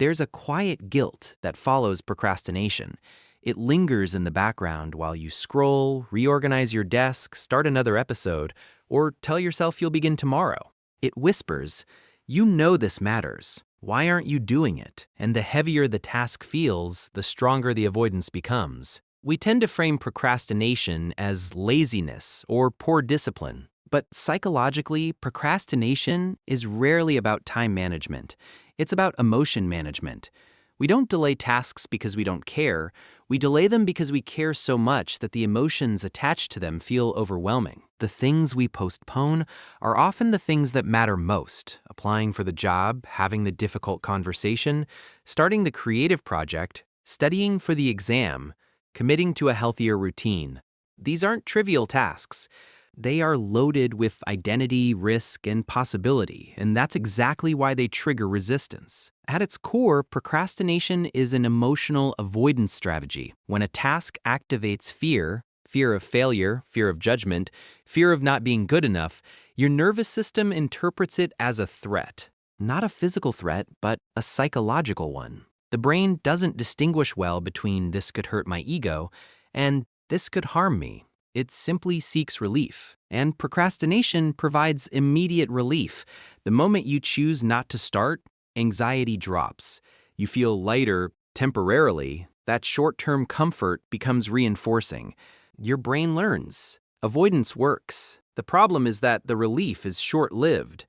There's a quiet guilt that follows procrastination. It lingers in the background while you scroll, reorganize your desk, start another episode, or tell yourself you'll begin tomorrow. It whispers, "You know this matters. Why aren't you doing it?" And the heavier the task feels, the stronger the avoidance becomes. We tend to frame procrastination as laziness or poor discipline. But psychologically, procrastination is rarely about time management. It's about emotion management. We don't delay tasks because we don't care. We delay them because we care so much that the emotions attached to them feel overwhelming. The things we postpone are often the things that matter most: applying for the job, having the difficult conversation, starting the creative project, studying for the exam, committing to a healthier routine. These aren't trivial tasks. They are loaded with identity, risk, and possibility, and that's exactly why they trigger resistance. At its core, procrastination is an emotional avoidance strategy. When a task activates fear, fear of failure, fear of judgment, fear of not being good enough, your nervous system interprets it as a threat. Not a physical threat, but a psychological one. The brain doesn't distinguish well between "this could hurt my ego" and "this could harm me." It simply seeks relief, and procrastination provides immediate relief. The moment you choose not to start, anxiety drops. You feel lighter temporarily. That short-term comfort becomes reinforcing. Your brain learns. Avoidance works. The problem is that the relief is short-lived.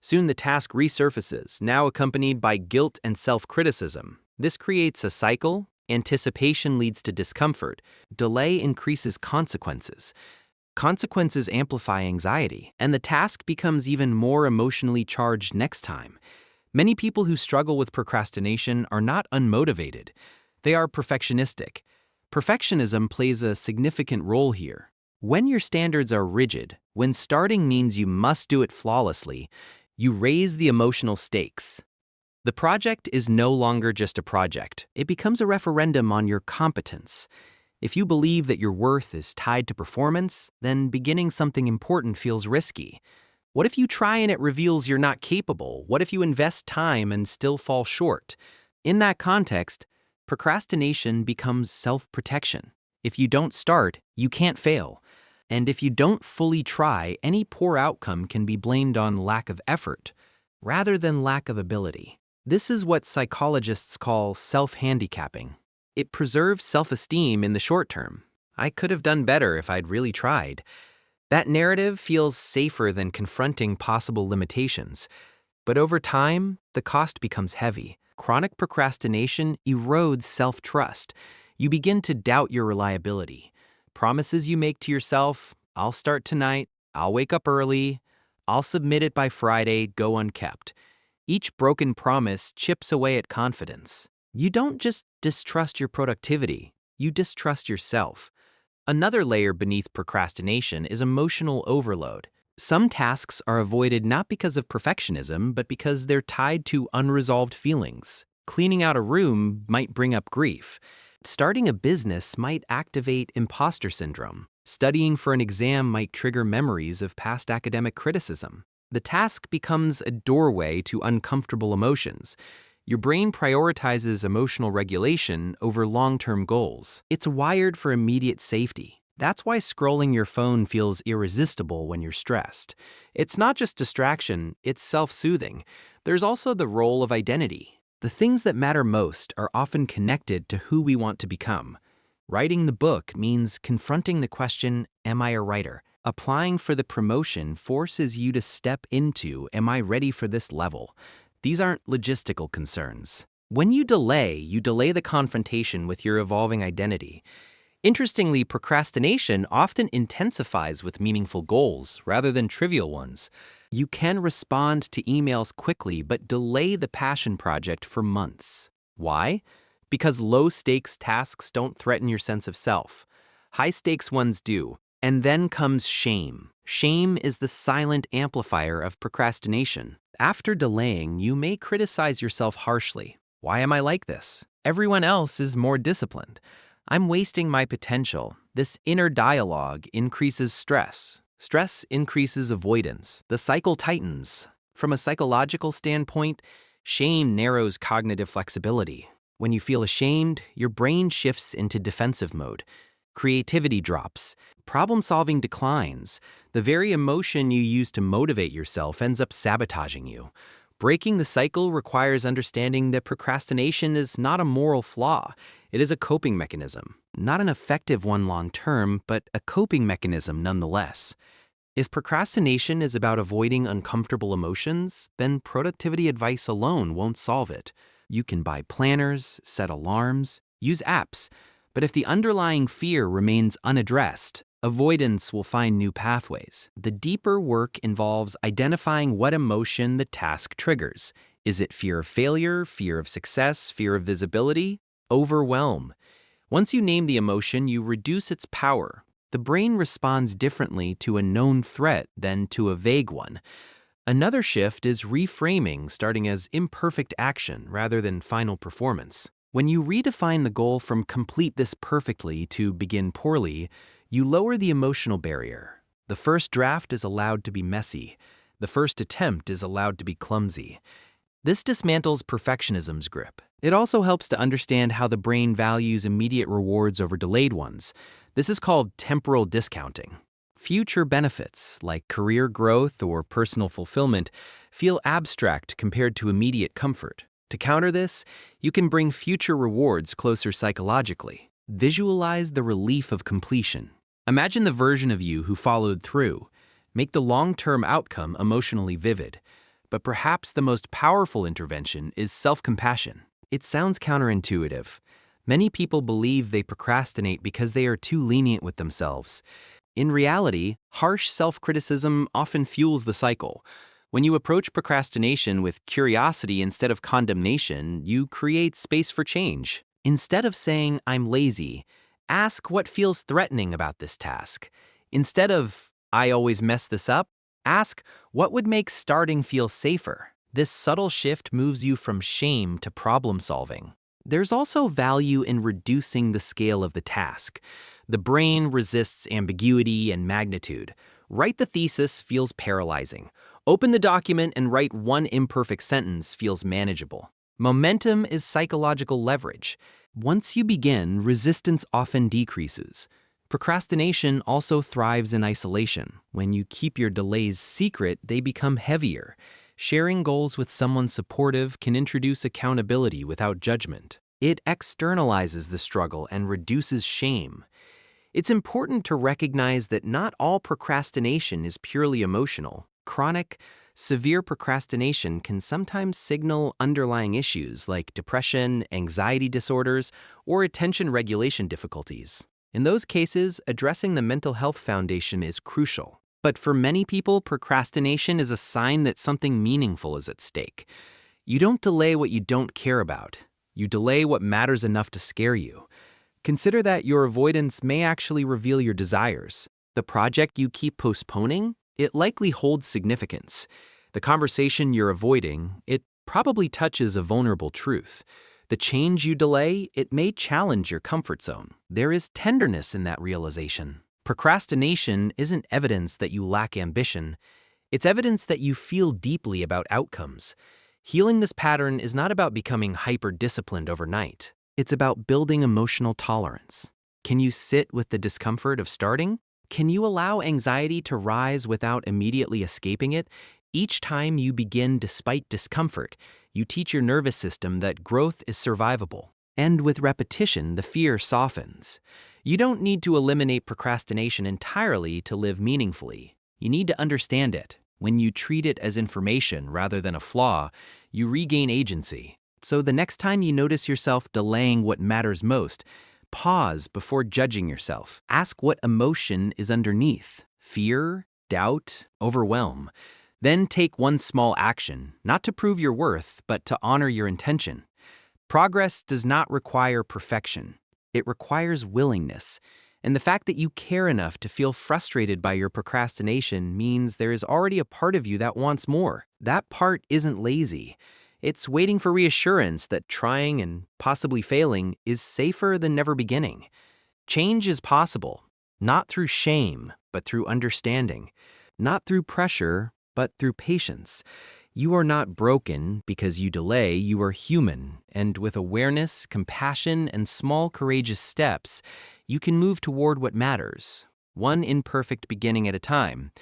Soon the task resurfaces, now accompanied by guilt and self-criticism. This creates a cycle. Anticipation leads to discomfort. Delay increases consequences. Consequences amplify anxiety, and the task becomes even more emotionally charged next time. Many people who struggle with procrastination are not unmotivated. They are perfectionistic. Perfectionism plays a significant role here. When your standards are rigid, when starting means you must do it flawlessly, you raise the emotional stakes. The project is no longer just a project. It becomes a referendum on your competence. If you believe that your worth is tied to performance, then beginning something important feels risky. What if you try and it reveals you're not capable? What if you invest time and still fall short? In that context, procrastination becomes self-protection. If you don't start, you can't fail. And if you don't fully try, any poor outcome can be blamed on lack of effort, rather than lack of ability. This is what psychologists call self-handicapping. It preserves self-esteem in the short term. I could have done better if I'd really tried. That narrative feels safer than confronting possible limitations. But over time, the cost becomes heavy. Chronic procrastination erodes self-trust. You begin to doubt your reliability. Promises you make to yourself: "I'll start tonight, I'll wake up early, I'll submit it by Friday," go unkept. Each broken promise chips away at confidence. You don't just distrust your productivity, you distrust yourself. Another layer beneath procrastination is emotional overload. Some tasks are avoided not because of perfectionism, but because they're tied to unresolved feelings. Cleaning out a room might bring up grief. Starting a business might activate imposter syndrome. Studying for an exam might trigger memories of past academic criticism. The task becomes a doorway to uncomfortable emotions. Your brain prioritizes emotional regulation over long-term goals. It's wired for immediate safety. That's why scrolling your phone feels irresistible when you're stressed. It's not just distraction, it's self-soothing. There's also the role of identity. The things that matter most are often connected to who we want to become. Writing the book means confronting the question, "Am I a writer?" Applying for the promotion forces you to step into, "Am I ready for this level?" These aren't logistical concerns. When you delay the confrontation with your evolving identity. Interestingly, procrastination often intensifies with meaningful goals rather than trivial ones. You can respond to emails quickly, but delay the passion project for months. Why? Because low-stakes tasks don't threaten your sense of self. High-stakes ones do. And then comes shame. Shame is the silent amplifier of procrastination. After delaying, you may criticize yourself harshly. "Why am I like this? Everyone else is more disciplined. I'm wasting my potential." This inner dialogue increases stress. Stress increases avoidance. The cycle tightens. From a psychological standpoint, Shame narrows cognitive flexibility. When you feel ashamed, your brain shifts into defensive mode. Creativity drops. Problem-solving declines. The very emotion you use to motivate yourself ends up sabotaging you. Breaking the cycle requires understanding that procrastination is not a moral flaw. It is a coping mechanism. Not an effective one long-term, but a coping mechanism nonetheless. If procrastination is about avoiding uncomfortable emotions, then productivity advice alone won't solve it. You can buy planners, set alarms, use apps, but if the underlying fear remains unaddressed, avoidance will find new pathways. The deeper work involves identifying what emotion the task triggers. Is it fear of failure, fear of success, fear of visibility? Overwhelm. Once you name the emotion, you reduce its power. The brain responds differently to a known threat than to a vague one. Another shift is reframing, starting as imperfect action rather than final performance. When you redefine the goal from complete this perfectly to begin poorly, you lower the emotional barrier. The first draft is allowed to be messy. The first attempt is allowed to be clumsy. This dismantles perfectionism's grip. It also helps to understand how the brain values immediate rewards over delayed ones. This is called temporal discounting. Future benefits, like career growth or personal fulfillment, feel abstract compared to immediate comfort. To counter this, you can bring future rewards closer psychologically. Visualize the relief of completion. Imagine the version of you who followed through. Make the long-term outcome emotionally vivid. But perhaps the most powerful intervention is self-compassion. It sounds counterintuitive. Many people believe they procrastinate because they are too lenient with themselves. In reality, harsh self-criticism often fuels the cycle. When you approach procrastination with curiosity instead of condemnation, you create space for change. Instead of saying, "I'm lazy," ask what feels threatening about this task. Instead of, "I always mess this up," ask, what would make starting feel safer? This subtle shift moves you from shame to problem solving. There's also value in reducing the scale of the task. The brain resists ambiguity and magnitude. Write the thesis feels paralyzing. Open the document and write one imperfect sentence feels manageable. Momentum is psychological leverage. Once you begin, resistance often decreases. Procrastination also thrives in isolation. When you keep your delays secret, they become heavier. Sharing goals with someone supportive can introduce accountability without judgment. It externalizes the struggle and reduces shame. It's important to recognize that not all procrastination is purely emotional. Chronic, severe procrastination can sometimes signal underlying issues like depression, anxiety disorders, or attention regulation difficulties. In those cases, addressing the mental health foundation is crucial. But for many people, procrastination is a sign that something meaningful is at stake. You don't delay what you don't care about. You delay what matters enough to scare you. Consider that your avoidance may actually reveal your desires. The project you keep postponing, it likely holds significance. The conversation you're avoiding, it probably touches a vulnerable truth. The change you delay, it may challenge your comfort zone. There is tenderness in that realization. Procrastination isn't evidence that you lack ambition. It's evidence that you feel deeply about outcomes. Healing this pattern is not about becoming hyper-disciplined overnight. It's about building emotional tolerance. Can you sit with the discomfort of starting? Can you allow anxiety to rise without immediately escaping it? Each time you begin despite discomfort, you teach your nervous system that growth is survivable. And with repetition, the fear softens. You don't need to eliminate procrastination entirely to live meaningfully. You need to understand it. When you treat it as information rather than a flaw, you regain agency. So the next time you notice yourself delaying what matters most, pause before judging yourself. Ask what emotion is underneath: fear, doubt, overwhelm. Then take one small action, not to prove your worth, but to honor your intention. Progress does not require perfection. It requires willingness. And the fact that you care enough to feel frustrated by your procrastination means there is already a part of you that wants more. That part isn't lazy. It's waiting for reassurance that trying and possibly failing is safer than never beginning. Change is possible, not through shame, but through understanding. Not through pressure, but through patience. You are not broken because you delay, you are human, and with awareness, compassion, and small courageous steps, you can move toward what matters, one imperfect beginning at a time.